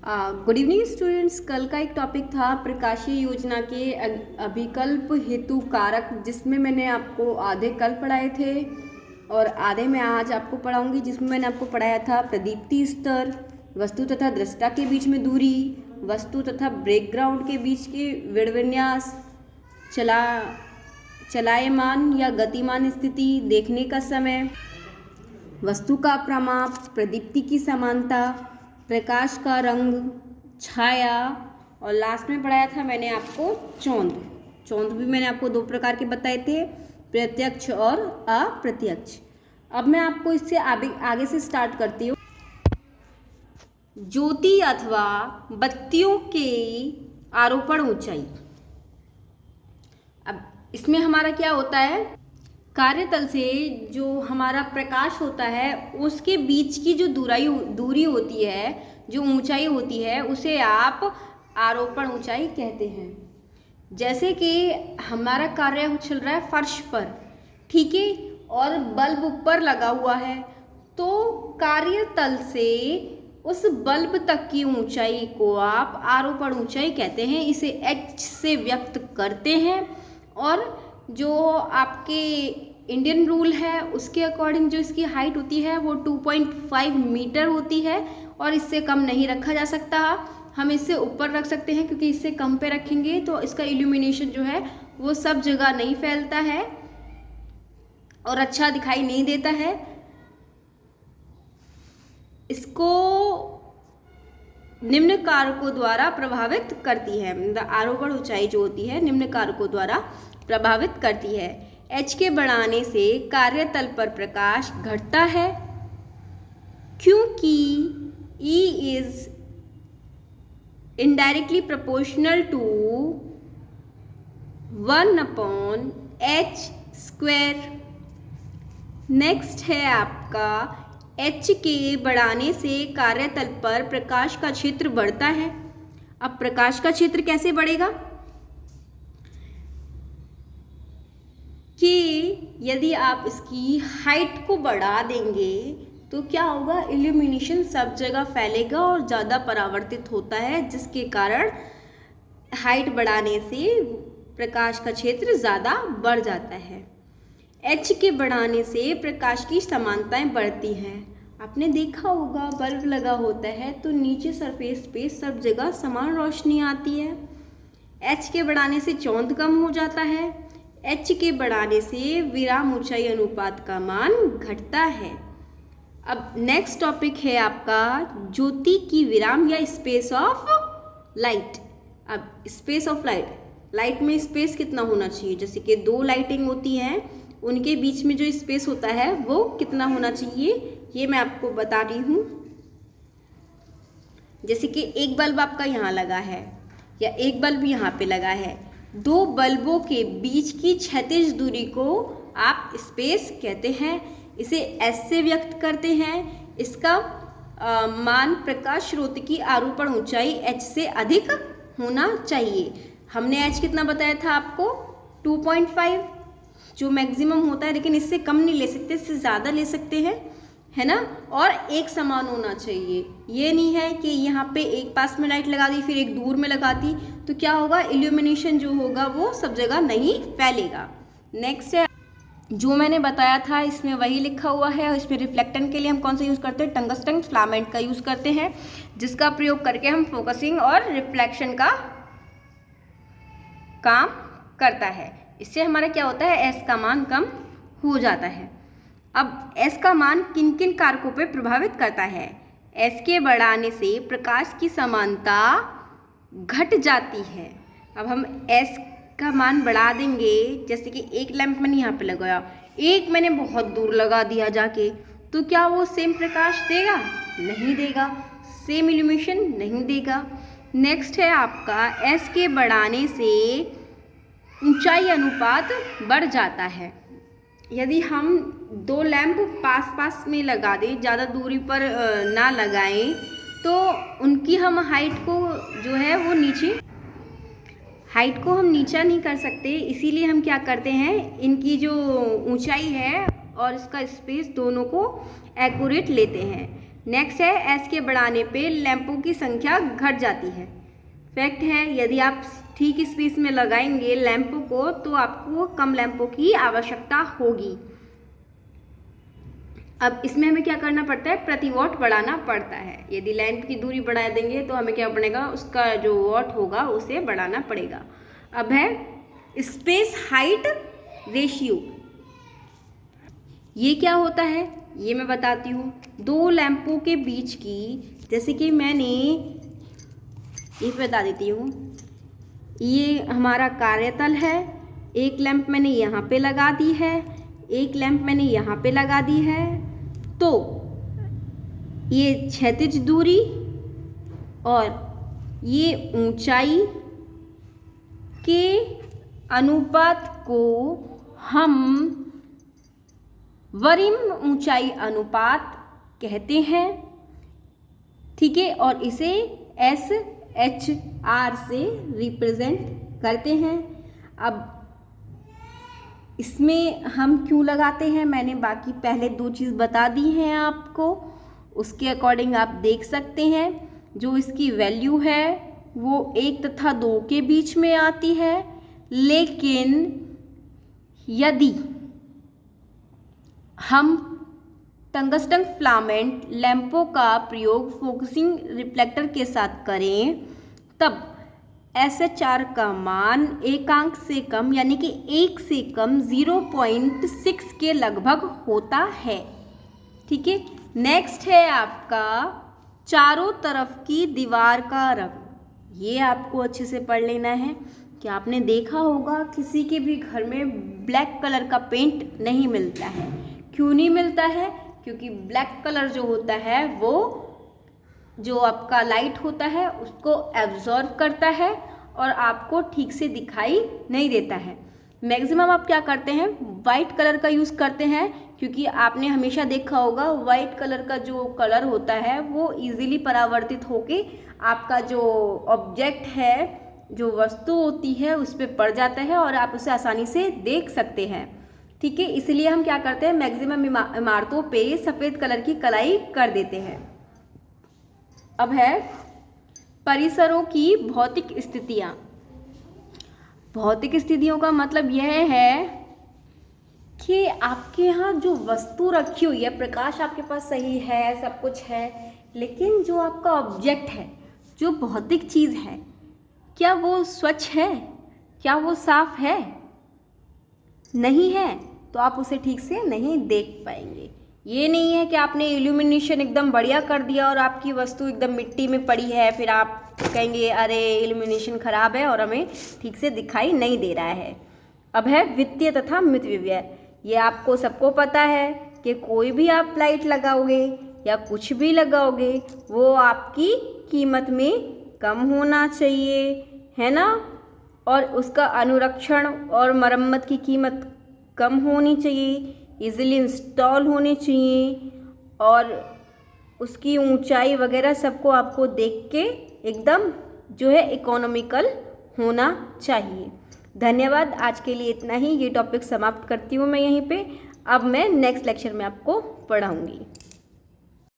Good evening students. कल का एक टॉपिक था प्रकाशीय योजना के अभिकल्प हेतु कारक, जिसमें मैंने आपको आधे कल पढ़ाए थे और आधे मैं आज आपको पढ़ाऊंगी, जिसमें मैंने आपको पढ़ाया था प्रदीप्ति स्तर, वस्तु तथा दृष्टा के बीच में दूरी, वस्तु तथा बैकग्राउंड के बीच के विन्यास, चलायमान या गतिमान स्थिति, देखने का समय, वस्तु का प्रमाप, प्रदीप्ति की समानता, प्रकाश का रंग, छाया और लास्ट में पढ़ाया था मैंने आपको चौंध। चौंध भी मैंने आपको दो प्रकार के बताए थे, प्रत्यक्ष और अप्रत्यक्ष। अब मैं आपको इससे आगे से स्टार्ट करती हूँ। ज्योति अथवा बत्तियों के आरोपण ऊंचाई। अब इसमें हमारा क्या होता है, कार्यतल से जो हमारा प्रकाश होता है उसके बीच की जो दूरी होती है, जो ऊंचाई होती है, उसे आप आरोपण ऊंचाई कहते हैं। जैसे कि हमारा कार्य चल रहा है फर्श पर, ठीक है, और बल्ब ऊपर लगा हुआ है, तो कार्यतल से उस बल्ब तक की ऊंचाई को आप आरोपण ऊंचाई कहते हैं। इसे h से व्यक्त करते हैं और जो आपके इंडियन रूल है उसके अकॉर्डिंग जो इसकी हाइट होती है वो 2.5 मीटर होती है और इससे कम नहीं रखा जा सकता। हम इससे ऊपर रख सकते हैं, क्योंकि इससे कम पे रखेंगे तो इसका इल्यूमिनेशन जो है वो सब जगह नहीं फैलता है और अच्छा दिखाई नहीं देता है। इसको निम्न कारकों द्वारा प्रभावित करती है। आरोपण ऊंचाई जो होती है निम्न कारकों द्वारा प्रभावित करती है। h के बढ़ाने से कार्यतल पर प्रकाश घटता है, क्योंकि E is indirectly proportional to 1/h square। Next है आपका h के बढ़ाने से कार्यतल पर प्रकाश का क्षेत्र बढ़ता है। अब प्रकाश का क्षेत्र कैसे बढ़ेगा कि यदि आप इसकी हाइट को बढ़ा देंगे तो क्या होगा, इल्यूमिनेशन सब जगह फैलेगा और ज़्यादा परावर्तित होता है, जिसके कारण हाइट बढ़ाने से प्रकाश का क्षेत्र ज़्यादा बढ़ जाता है। h के बढ़ाने से प्रकाश की समानताएं बढ़ती हैं। आपने देखा होगा बल्ब लगा होता है तो नीचे सरफेस पे सब जगह समान रोशनी आती है। h के बढ़ाने से चौंध कम हो जाता है। h के बढ़ाने से विराम ऊंचाई अनुपात का मान घटता है। अब नेक्स्ट टॉपिक है आपका ज्योति की विराम या स्पेस ऑफ लाइट। अब स्पेस ऑफ लाइट में स्पेस कितना होना चाहिए, जैसे कि दो लाइटिंग होती हैं उनके बीच में जो स्पेस होता है वो कितना होना चाहिए, ये मैं आपको बता रही हूँ। जैसे कि एक बल्ब आपका यहाँ लगा है या एक बल्ब यहाँ पे लगा है, दो बल्बों के बीच की क्षैतिज दूरी को आप स्पेस कहते हैं। इसे s से व्यक्त करते हैं। इसका मान प्रकाश स्रोत की आरोपण ऊंचाई h से अधिक होना चाहिए। हमने h कितना बताया था आपको, 2.5 जो मैक्सिमम होता है, लेकिन इससे कम नहीं ले सकते, इससे ज़्यादा ले सकते हैं, है ना। और एक समान होना चाहिए, ये नहीं है कि यहाँ पे एक पास में लाइट लगा दी फिर एक दूर में लगा दी, तो क्या होगा, इल्यूमिनेशन जो होगा वो सब जगह नहीं फैलेगा। नेक्स्ट है जो मैंने बताया था, इसमें वही लिखा हुआ है। और इसमें रिफ्लेक्टेंट के लिए हम कौन सा यूज़ करते हैं, टंगस्टन फिलामेंट का यूज़ करते हैं, जिसका प्रयोग करके हम फोकसिंग और रिफ्लेक्शन का काम करता है। इससे हमारा क्या होता है, s का मान कम हो जाता है। अब s का मान किन किन कारकों पे प्रभावित करता है। s के बढ़ाने से प्रकाश की समानता घट जाती है। अब हम s का मान बढ़ा देंगे, जैसे कि एक लैंप मैंने यहाँ पे लगाया, एक मैंने बहुत दूर लगा दिया जाके, तो क्या वो सेम प्रकाश देगा, नहीं देगा, सेम इल्यूमिनेशन नहीं देगा। नेक्स्ट है आपका s के बढ़ाने से ऊंचाई अनुपात बढ़ जाता है। यदि हम दो लैंप पास में लगा दें, ज़्यादा दूरी पर ना लगाएं, तो उनकी हम हाइट को जो है वो हाइट को हम नीचा नहीं कर सकते, इसीलिए हम क्या करते हैं, इनकी जो ऊंचाई है और इसका स्पेस दोनों को एक्यूरेट लेते हैं। नेक्स्ट है एस के बढ़ाने पे लैंपों की संख्या घट जाती है। फैक्ट है, यदि आप ठीक स्पेस में लगाएंगे लैंपों को तो आपको कम लैंपों की आवश्यकता होगी। अब इसमें हमें क्या करना पड़ता है, प्रति वॉट बढ़ाना पड़ता है। यदि लैंप की दूरी बढ़ा देंगे तो हमें क्या पड़ेगा, उसका जो वॉट होगा उसे बढ़ाना पड़ेगा। अब है स्पेस हाइट रेशियो। ये क्या होता है ये मैं बताती हूँ। दो लैंपों के बीच की, जैसे कि मैंने ये बता देती हूँ, ये हमारा कार्यतल है, एक लैंप मैंने यहाँ पे लगा दी है, एक लैंप मैंने यहाँ पे लगा दी है। तो ये क्षैतिज दूरी और ये ऊंचाई के अनुपात को हम वरिम ऊंचाई अनुपात कहते हैं, ठीक है। और इसे SHR से रिप्रेजेंट करते हैं। अब इसमें हम क्यों लगाते हैं, मैंने बाकी पहले दो चीज़ बता दी हैं आपको, उसके अकॉर्डिंग आप देख सकते हैं। जो इसकी वैल्यू है वो 1 तथा 2 के बीच में आती है, लेकिन यदि हम टंगस्टन फिलामेंट लैंपों का प्रयोग फोकसिंग रिफ्लेक्टर के साथ करें तब SHR का मान एकांक से कम यानी कि 1 से कम 0.6 के लगभग होता है, ठीक है। नेक्स्ट है आपका चारों तरफ की दीवार का रंग। ये आपको अच्छे से पढ़ लेना है कि आपने देखा होगा किसी के भी घर में ब्लैक कलर का पेंट नहीं मिलता है। क्यों नहीं मिलता है, क्योंकि ब्लैक कलर जो होता है वो जो आपका लाइट होता है उसको एब्जॉर्ब करता है और आपको ठीक से दिखाई नहीं देता है। मैक्सिमम आप क्या करते हैं, वाइट कलर का यूज़ करते हैं, क्योंकि आपने हमेशा देखा होगा वाइट कलर का जो कलर होता है वो इजीली परावर्तित होके आपका जो ऑब्जेक्ट है, जो वस्तु होती है उस पर पड़ जाता है और आप उसे आसानी से देख सकते हैं, ठीक है। इसलिए हम क्या करते हैं, मैक्सिमम इमारतों पे सफ़ेद कलर की कलाई कर देते हैं। अब है परिसरों की भौतिक स्थितियाँ। भौतिक स्थितियों का मतलब यह है कि आपके यहाँ जो वस्तु रखी हुई है, प्रकाश आपके पास सही है, सब कुछ है, लेकिन जो आपका ऑब्जेक्ट है, जो भौतिक चीज़ है, क्या वो स्वच्छ है, क्या वो साफ है? नहीं है तो आप उसे ठीक से नहीं देख पाएंगे। ये नहीं है कि आपने इल्यूमिनेशन एकदम बढ़िया कर दिया और आपकी वस्तु एकदम मिट्टी में पड़ी है, फिर आप कहेंगे अरे इल्यूमिनेशन खराब है और हमें ठीक से दिखाई नहीं दे रहा है। अब है वित्तीय तथा मित व्यय। ये आपको सबको पता है कि कोई भी आप लाइट लगाओगे या कुछ भी लगाओगे वो आपकी कीमत में कम होना चाहिए, है ना, और उसका अनुरक्षण और मरम्मत की कीमत कम होनी चाहिए, इजीली इंस्टॉल होनी चाहिए और उसकी ऊंचाई वगैरह सबको आपको देख के एकदम जो है इकोनॉमिकल होना चाहिए। धन्यवाद, आज के लिए इतना ही। ये टॉपिक समाप्त करती हूँ मैं यहीं पे। अब मैं नेक्स्ट लेक्चर में आपको पढ़ाऊँगी।